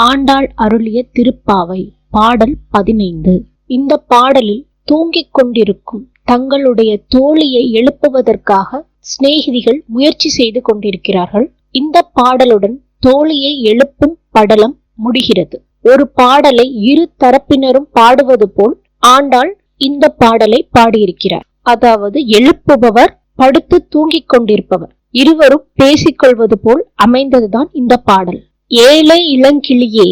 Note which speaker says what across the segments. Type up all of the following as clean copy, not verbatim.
Speaker 1: ஆண்டாள் அருளிய திருப்பாவை பாடல் 15. இந்த பாடலில் தூங்கிக் கொண்டிருக்கும் தங்களுடைய தோழியை எழுப்புவதற்காக சிநேகிதிகள் முயற்சி செய்து கொண்டிருக்கிறார்கள். இந்த பாடலுடன் தோழியை எழுப்பும் படலம் முடிகிறது. ஒரு பாடலை இரு தரப்பினரும் பாடுவது போல் ஆண்டாள் இந்த பாடலை பாடியிருக்கிறார். அதாவது எழுப்புபவர், படுத்து தூங்கிக் கொண்டிருப்பவர் இருவரும் பேசிக்கொள்வது போல் அமைந்ததுதான் இந்த பாடல். ஏழை இளங்கிளியே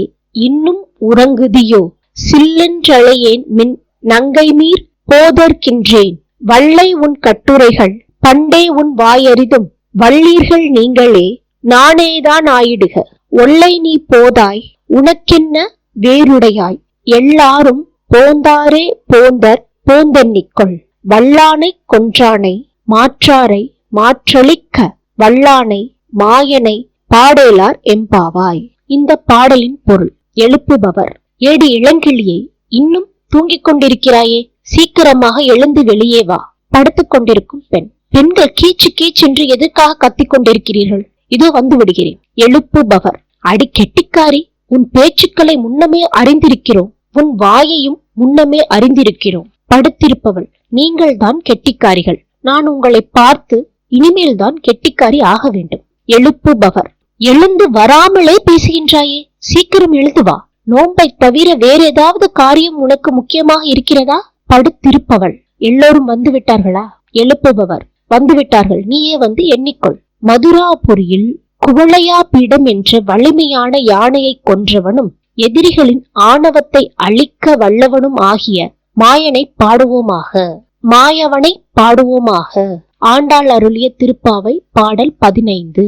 Speaker 1: இன்னும் உறங்குதியோ, சில்லென்றழையேன் மின் நங்கை மீர் போதற்கின்றேன், வல்லை உன் கட்டுரைகள் பண்டே உன் வாயறிதும், வள்ளீர்கள் நீங்களே நானேதான் ஆயிடுக, ஒல்லை நீ போதாய் உனக்கென்ன வேறுடையாய், எல்லாரும் போந்தாரே போந்தர் போந்தென்னிக்கொள், வல்லானை கொன்றானை மாற்றாரை மாற்றளிக்க, வல்லானை மாயனை பாடேலார் எம்பாவாய். இந்த பாடலின் பொருள்: எழுப்புபவர்: ஏடி இளங்கிளியை, இன்னும் தூங்கிக் கொண்டிருக்கிறாயே, சீக்கிரமாக எழுந்து வெளியே வா. படுத்துக் கொண்டிருக்கும் பெண்: பெண்கள் கீச்சு கீச்சென்று எதற்காக கத்திக் கொண்டிருக்கிறீர்கள்? இதோ வந்து விடுகிறேன். எழுப்புபவர்: அடி கெட்டிக்காரி, உன் பேச்சுக்களை முன்னமே அறிந்திருக்கிறோம், உன் வாயையும் முன்னமே அறிந்திருக்கிறோம். படுத்திருப்பவள்: நீங்கள் தான் கெட்டிக்காரிகள், நான் உங்களை பார்த்து இனிமேல் தான் கெட்டிக்காரி ஆக வேண்டும். எழுப்புபவர்: எழுந்து வராமலே பேசுகின்றாயே, சீக்கிரம் எழுந்து வா. நோன்பை தவிர வேற ஏதாவது காரியம் உனக்கு முக்கியமாக இருக்கிறதா? படுத்திருப்பவள்: எல்லோரும் வந்து விட்டார்களா? எழுப்புபவர்: வந்துவிட்டார்கள், நீயே வந்து எண்ணிக்கொள். மதுராபுரியில் குவளையா பீடம் என்ற வலிமையான யானையை கொன்றவனும் எதிரிகளின் ஆணவத்தை அழிக்க வல்லவனும் ஆகிய மாயனை பாடுவோமாக. மாயவனை பாடுவோமாக. ஆண்டாள் அருளிய திருப்பாவை பாடல் 15.